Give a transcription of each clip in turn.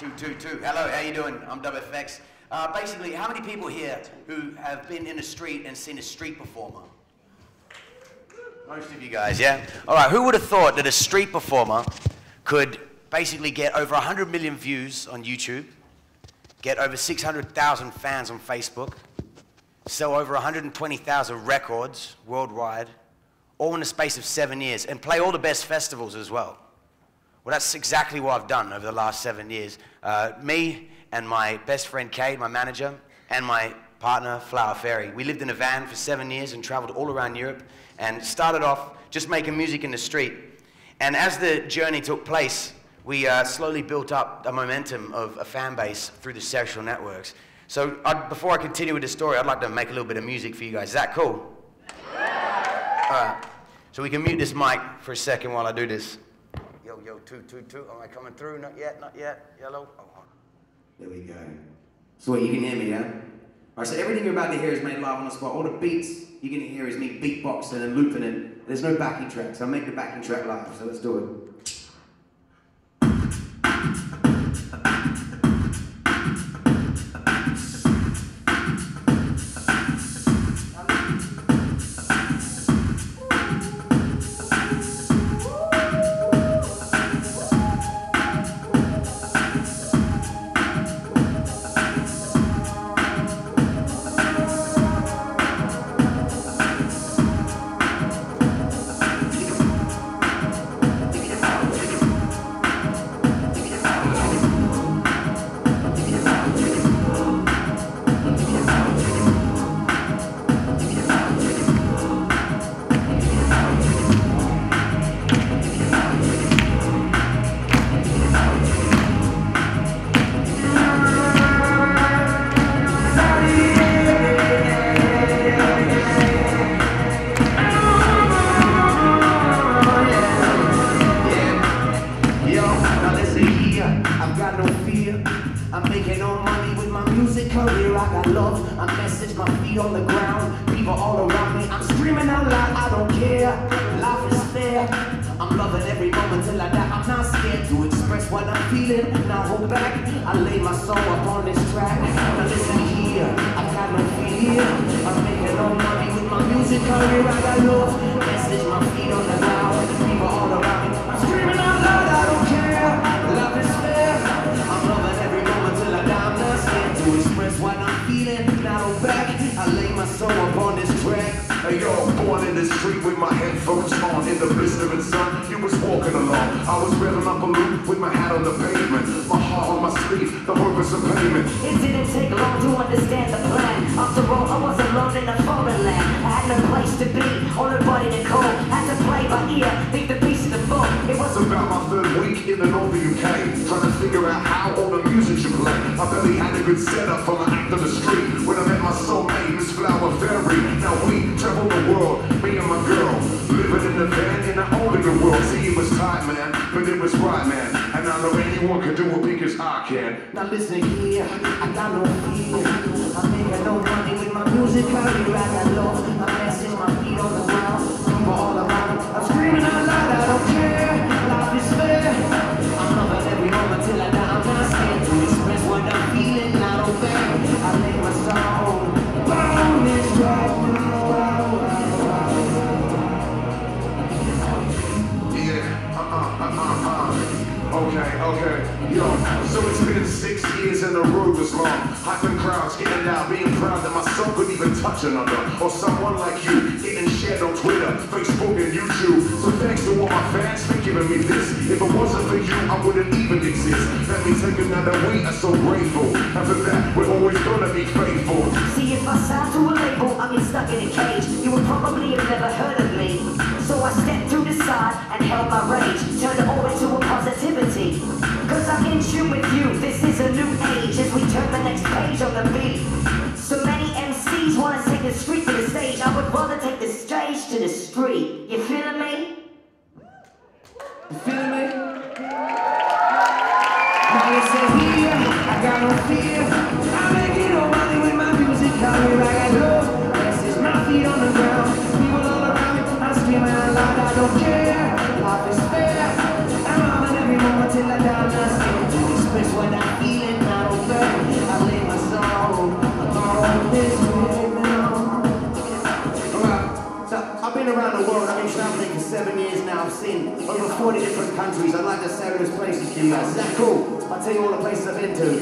Two. Hello, how you doing? I'm DubFX. Basically, how many people here who have been in a street and seen a street performer? Most of you guys, yeah? All right, who would have thought that a street performer could basically get over 100 million views on YouTube, get over 600,000 fans on Facebook, sell over 120,000 records worldwide, all in the space of 7 years, and play all the best festivals as well? Well, that's exactly what I've done over the last 7 years. Me and my best friend Kate, my manager, and my partner Flower Fairy. We lived in a van for 7 years and traveled all around Europe and started off just making music in the street. And as the journey took place, we slowly built up a momentum of a fan base through the social networks. So before I continue with the story, I'd like to make a little bit of music for you guys. Is that cool? All right. So we can mute this mic for a second while I do this. Yo, two. Am I coming through? Not yet. Yellow. Oh, there we go. So wait, you can hear me, yeah? All right, so everything you're about to hear is made live on the spot. All the beats you're going to hear is me beatboxing and looping it. There's no backing track, so I'll make the backing track live. So let's do it. I'm making no money with my music career. I got love, I message my feet on the ground. People all around me, I'm screaming out loud, I don't care. Life is fair, I'm loving every moment till I die. I'm not scared to express what I'm feeling. Now hold back, I lay my soul up on this track. Now listen here, I've got no fear. I'm making no money with my music career. I got love, message my feet on the ground. People all around me, I'm screaming out loud, I don't care. Life is fair, I'm loving every moment till I die. I'm not scared to express what I'm feeling. Now hold back, I lay my soul up on this track. Hey yo, born in the street with my headphones on in the blistering sun. You was walking along, I was revving up a loop with my hat on the pavement. My heart on my sleeve, the purpose of payment. It didn't take long to understand the plan. After all, I was alone in a foreign land. I had no place to be, or nobody to call. Had to play by ear, think the piece of the book. It was about my third week in the northern UK, trying to figure out how all the music should play. I barely had a good setup for my act on the street when I met my soulmate, Miss Flower Fairy. Now we travel the world, me and my girl, living in the van in the hole in the world. See, it was tight, man, but it was right, man. And I know anyone can do what big as I can. now listen here, I got no fear. I'm making no money with my music career. I got love, my message, my feet on the ground. People all around me, I'm screaming out loud, I don't care. Life is fair, I'm loving every moment till I die. I'm not scared to express what I'm feeling. I don't care, I lay my soul on this track. Okay, yo, so it's been 6 years and the road was long. Hyping crowds, getting out, being proud that my song couldn't even touch another. Or someone like you, getting shared on Twitter, Facebook and YouTube. So thanks to all my fans for giving me this. If it wasn't for you, I wouldn't even exist. Let me take another week, I'm so grateful. After that, we're always gonna be faithful. See, if I sound to a label, I get stuck in a cage. You would probably have never heard of me. So I stepped to the side and held my rage. Turned it all into a positivity. Cause I'm in tune with you, this is a new age. As we turn the next page on the beat. So many MCs wanna take the street to the stage. I would rather take the stage to the street. You feeling me? You feeling me? Now listen here, I got no fear. I'm making no money with my music career. I got love, message my feet on the ground. People all around me, I'm screaming out loud, I don't care. Life is fair, I'm loving every moment till I die. I'm not scared to express what I acts in over 40 different countries. I'd like to say those places to you guys. Is that cool? I'll tell you all the places I've been to.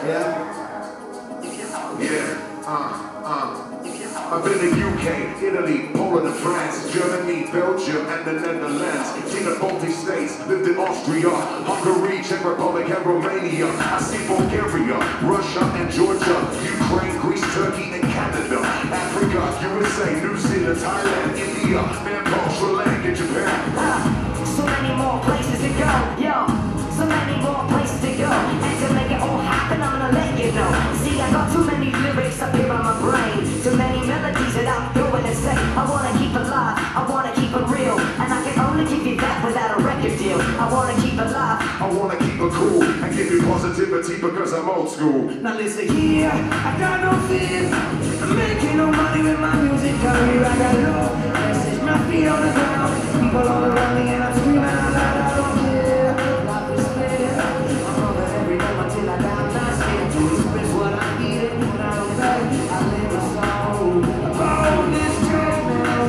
Yeah? I've been to UK, Italy, Poland and France, Germany, Belgium and the Netherlands. Seen the Baltic states, lived in Austria, Hungary, Czech Republic and Romania. I see Bulgaria, Russia and Georgia, Ukraine, Greece, Turkey and Canada, Africa, USA, New Zealand, Thailand, India, Nepal, Sri Lanka, Japan. So many more places to go, yo. So many more places to go. And to make it all happen, I'm gonna let you know. See, I got too many lyrics up here on my brain. Too many melodies that I'm going to say. I wanna keep it live, I wanna keep it real. And I can only give you that without a record deal. I wanna keep it live, I wanna keep it cool and give you positivity because I'm old school. now listen here, I got no fear. I'm making no money with my music career. I got no message, my feet on the ground. People all around me and I'm screaming out loud. I don't care, life is fair. I'm over every moment till I die. I'm not scared to express what I need and what I don't beg. I live a song on this track now.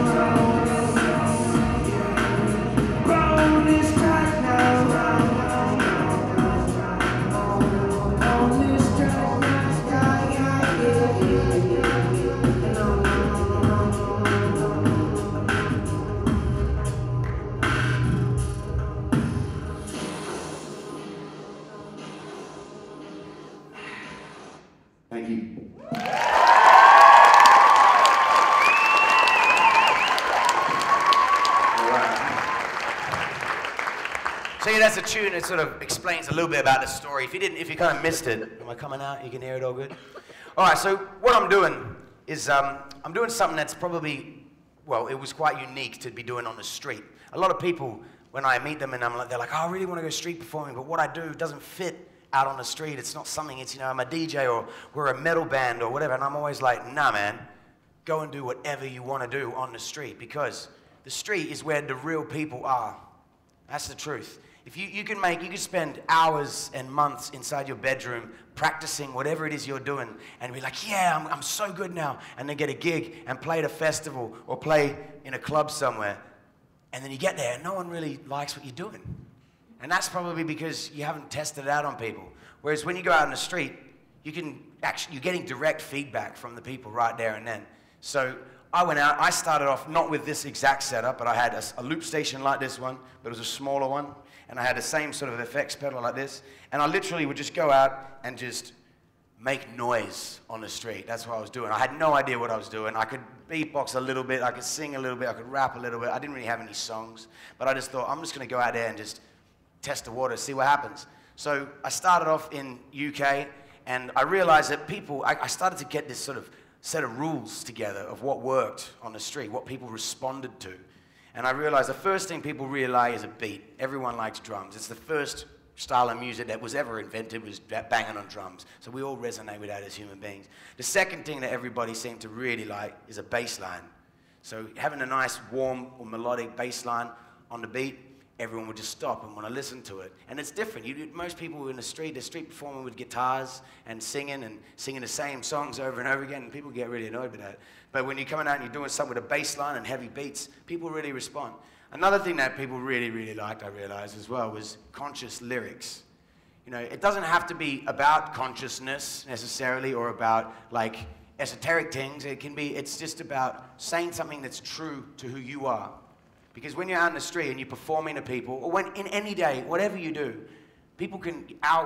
On this track now. On this track now. Thank you. So yeah, that's a tune that sort of explains a little bit about the story. If you kind of missed it, am I coming out? You can hear it all good? All right, so what I'm doing is I'm doing something that's probably, well, it was quite unique to be doing on the street. A lot of people, when I meet them and they're like, oh, I really want to go street performing, but what I do doesn't fit out on the street. It's not something, it's, I'm a DJ or we're a metal band or whatever. And I'm always like, nah, man, go and do whatever you want to do on the street, because the street is where the real people are. That's the truth. If you can spend hours and months inside your bedroom practicing whatever it is you're doing and be like, yeah, I'm so good now, and then get a gig and play at a festival or play in a club somewhere, and then you get there and no one really likes what you're doing. And that's probably because you haven't tested it out on people. Whereas when you go out on the street, you're getting direct feedback from the people right there and then. So I went out, I started off not with this exact setup, but I had a loop station like this one, but it was a smaller one. And I had the same sort of effects pedal like this. And I literally would just go out and just make noise on the street. That's what I was doing. I had no idea what I was doing. I could beatbox a little bit, I could sing a little bit, I could rap a little bit. I didn't really have any songs, but I just thought, I'm just gonna go out there and just test the water, see what happens. So I started off in UK, and I realized that I started to get this sort of set of rules together of what worked on the street, what people responded to. And I realized the first thing people really like is a beat. Everyone likes drums. It's the first style of music that was ever invented, was banging on drums. So we all resonate with that as human beings. The second thing that everybody seemed to really like is a bass line. So having a nice, warm or melodic bass line on the beat, everyone would just stop and want to listen to it. And it's different. Most people in the street, they're street performing with guitars and singing the same songs over and over again, and people get really annoyed with that. But when you're coming out and you're doing something with a bass line and heavy beats, people really respond. Another thing that people really, really liked, I realized as well, was conscious lyrics. It doesn't have to be about consciousness necessarily or about like esoteric things. It's just about saying something that's true to who you are. Because when you're out in the street and you're performing to people, or in any day, whatever you do, people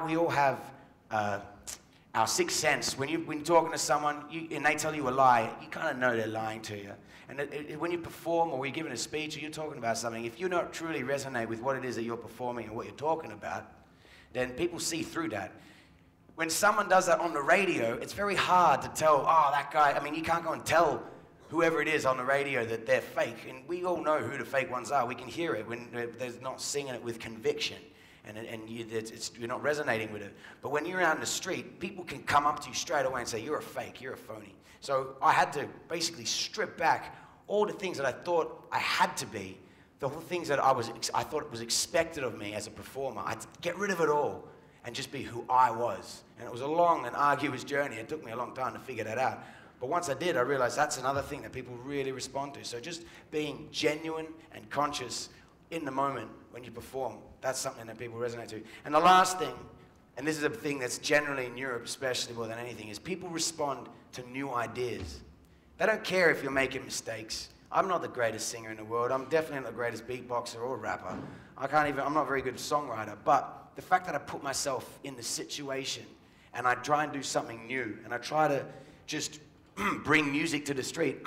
we all have our sixth sense. When you're talking to someone and they tell you a lie, you kind of know they're lying to you. And when you perform or you're giving a speech or you're talking about something, if you don't truly resonate with what it is that you're performing and what you're talking about, then people see through that. When someone does that on the radio, it's very hard to tell, oh, that guy, you can't go and tell whoever it is on the radio that they're fake. And we all know who the fake ones are. We can hear it when they're not singing it with conviction. And you're not resonating with it. But when you're out in the street, people can come up to you straight away and say, you're a fake, you're a phony. So I had to basically strip back all the things that I thought I had to be, the whole things that I thought was expected of me as a performer. I had to get rid of it all and just be who I was. And it was a long and arduous journey. It took me a long time to figure that out. But once I did, I realized that's another thing that people really respond to. So just being genuine and conscious in the moment when you perform, that's something that people resonate to. And the last thing, and this is a thing that's generally in Europe, especially more than anything, is people respond to new ideas. They don't care if you're making mistakes. I'm not the greatest singer in the world. I'm definitely not the greatest beatboxer or rapper. I'm not a very good songwriter, but the fact that I put myself in the situation and I try and do something new and I try to just bring music to the street,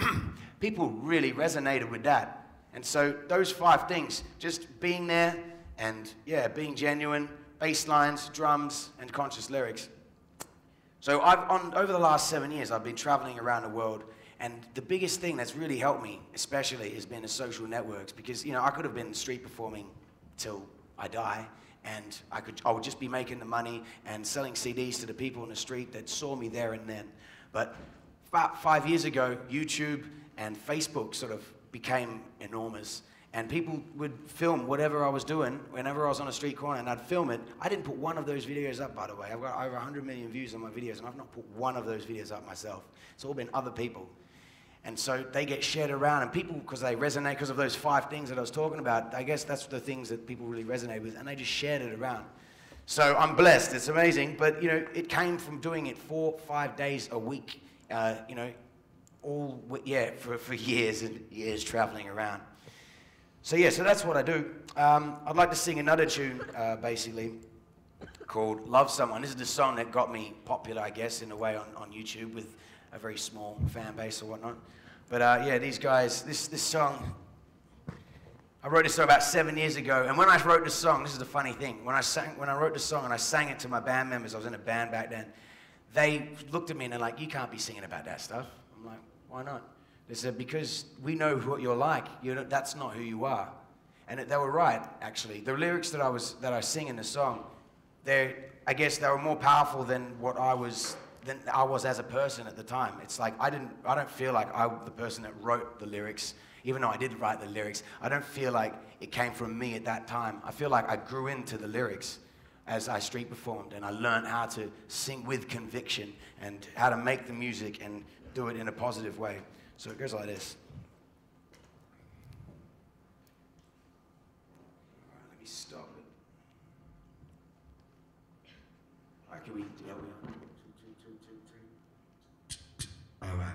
people really resonated with that. And so those 5 things, just being there and yeah, being genuine, bass lines, drums, and conscious lyrics. So over the last 7 years, I've been traveling around the world, and the biggest thing that's really helped me, especially, has been the social networks, because I could have been street performing till I die, and I would just be making the money and selling CDs to the people in the street that saw me there and then. But about 5 years ago, YouTube and Facebook sort of became enormous, and people would film whatever I was doing whenever I was on a street corner, and I'd film it. I didn't put one of those videos up, by the way. I've got over 100 million views on my videos, and I've not put one of those videos up myself. It's all been other people. And so they get shared around, and people, because they resonate because of those 5 things that I was talking about, I guess that's the things that people really resonate with, and they just shared it around. So I'm blessed, it's amazing, but it came from doing it 4-5 days a week, for years and years traveling around. So yeah, so that's what I do. I'd like to sing another tune, basically, called Love Someone. This is the song that got me popular, I guess, in a way on YouTube with a very small fan base or whatnot. But yeah, these guys, this song, I wrote this song about 7 years ago, and when I wrote the song, this is the funny thing, when I wrote the song and I sang it to my band members, I was in a band back then, they looked at me and they're like, you can't be singing about that stuff. I'm like, why not? They said, because we know what you're like. That's not who you are. And they were right, actually. The lyrics that I sing in the song, I guess they were more powerful than what I was as a person at the time. It's like I don't feel like I'm the person that wrote the lyrics, even though I did write the lyrics. I don't feel like it came from me at that time. I feel like I grew into the lyrics as I street performed, and I learned how to sing with conviction and how to make the music and do it in a positive way. So it goes like this. All right, let me stop it. All right, can we? Yeah, we are. 2, 2, 2, 3. All right.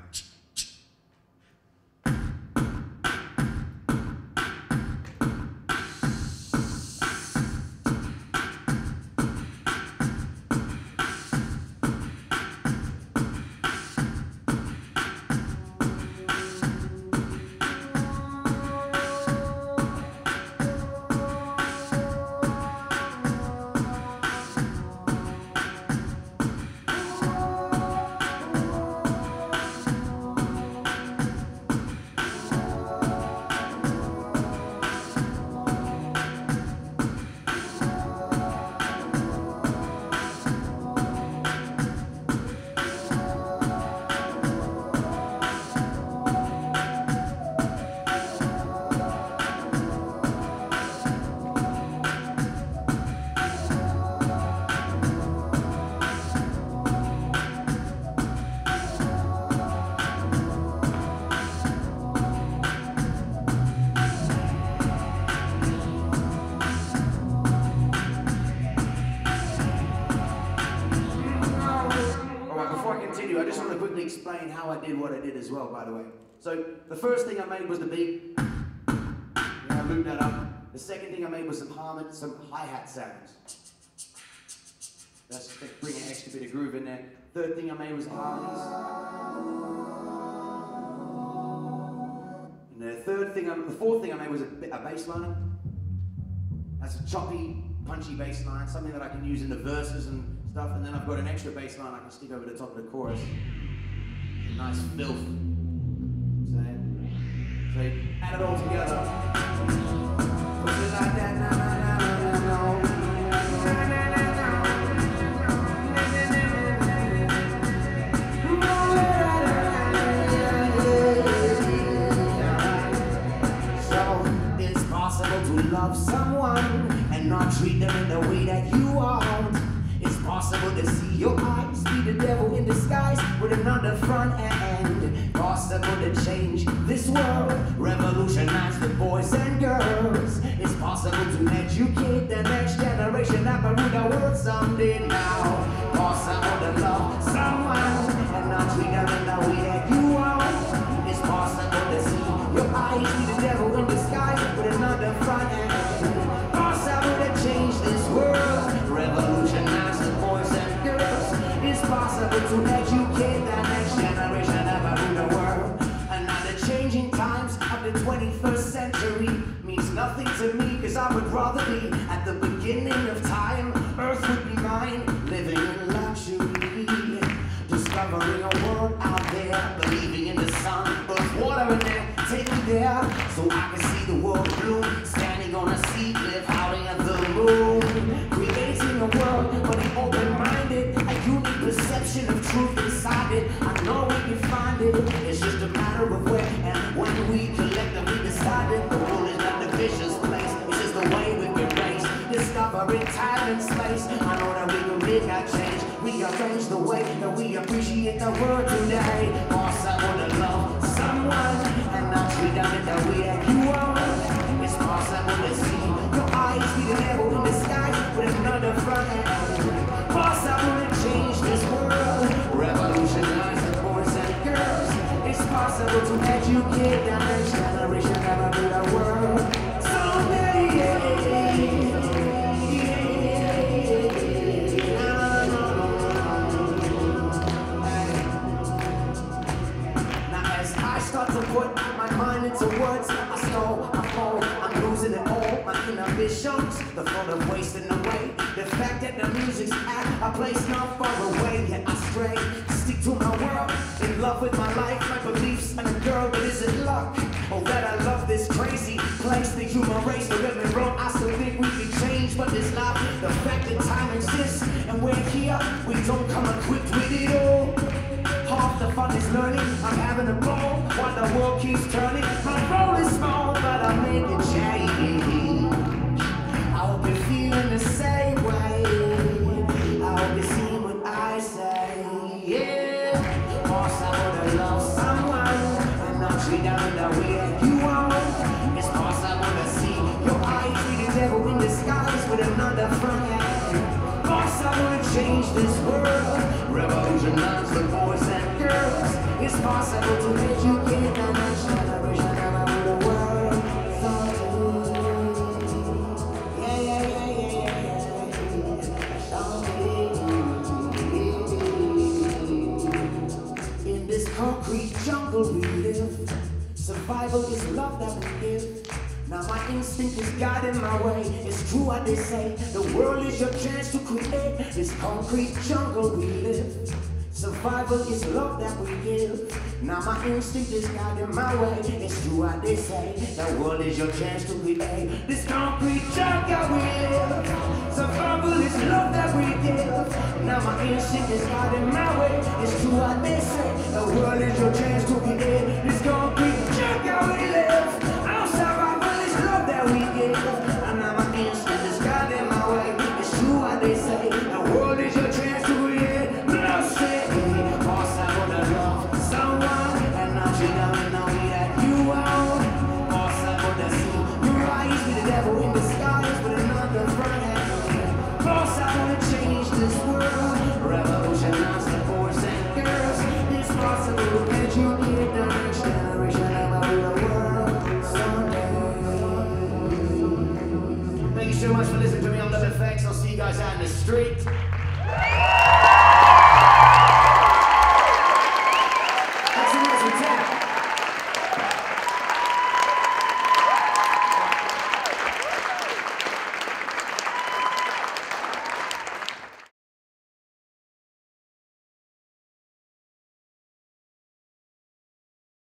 Explain how I did what I did as well, by the way. So the first thing I made was the beat. I looped that up. The second thing I made was some hi-hat sounds. That's to bring an extra bit of groove in there. Third thing I made was harmonies. And the fourth thing I made was a bass line. That's a choppy, punchy bass line, something that I can use in the verses and stuff. And then I've got an extra bass line I can stick over the top of the chorus. Nice filth. So add it all together. So it's possible to love someone and not treat them in the way that you want. It's possible to see your eyes be the devil in disguise with another front end. Possible to change this world, revolutionize the boys and girls. It's possible to educate the next generation, uproot the world someday now. Possible to love someone and not treat them in the way that you want. It's possible to see your eyes see the devil in disguise with another front end. Possible to change this world, revolutionize the boys and girls. It's possible to educate the next generation uproot the world. Another changing times of the 21st century means nothing to me, cause I would rather be at the beginning of time. Earth would be mine, living in luxury, discovering a world out there, believing in the sun, earth, water, and air. Take me there, so I can see the world bloom, standing on a sea cliff, howling at the moon, creating a world for the open-minded, a unique perception of truth inside it. I know we can find it, it's just a matter of where and when we collectively decide it. The world is not the vicious place, it's just the way we've been raised, discovering time and space. I know that we can make that change, rearrange the way that we appreciate the world today. Possible to love someone and not treat them in the way that you want. It's possible to see your eyes be the devil in disguise with another front end. Possible to change this world, revolutionize the boys and girls. It's possible to educate the next generation about the world. Someday, now as I start to put my mind into words, I stall, I fall, I'm losing it all. My inhibitions, the thought of wasting away, the fact that the music's at a place not far away, yet I stray, stick to my world, in love with my life, my beliefs, and a girl that isn't luck. Oh, that I love this crazy place, the human race, don't get me wrong, I still think we can change, but it's not the fact that time exists, and we're here, we don't come equipped with it all. Half the fun is learning, I'm having a ball, while the world keeps turning. My role is small, but I make a change. I hope you're feeling the same way. I hope you're seeing what I say. Yeah, possible to love someone and not treat them in the way that you want. It's possible to see your eyes see the devil in disguise with another front end. Possible to change this world, revolutionize the boys and girls. It's possible to educate the next generation about the world. In this concrete jungle we live, survival is love that we give. Now my instinct is guiding my way. It's true what they say, the world is your chance to create this concrete jungle we live. Survival is love that we give. Now my instinct is guiding my way. It's true what they say, the world is your chance to create this concrete jungle we live. Survival is love that we give. Now my instinct is guiding my way. It's true what they say, the world is your chance to create this concrete jungle we live. Our survival is love that we give. And now my instinct is guiding my way. It's true what they say, the world is your chance to create. No say, possible to love someone and not treat them in the way that you want. Possible to see your eyes be the devil in disguise with another front end. Possible to change this world, revolutionize the boys and girls. It's possible to educate the next generation about the world someday. Thank you so much for listening to me on DubFX. I'll see you guys out in the street.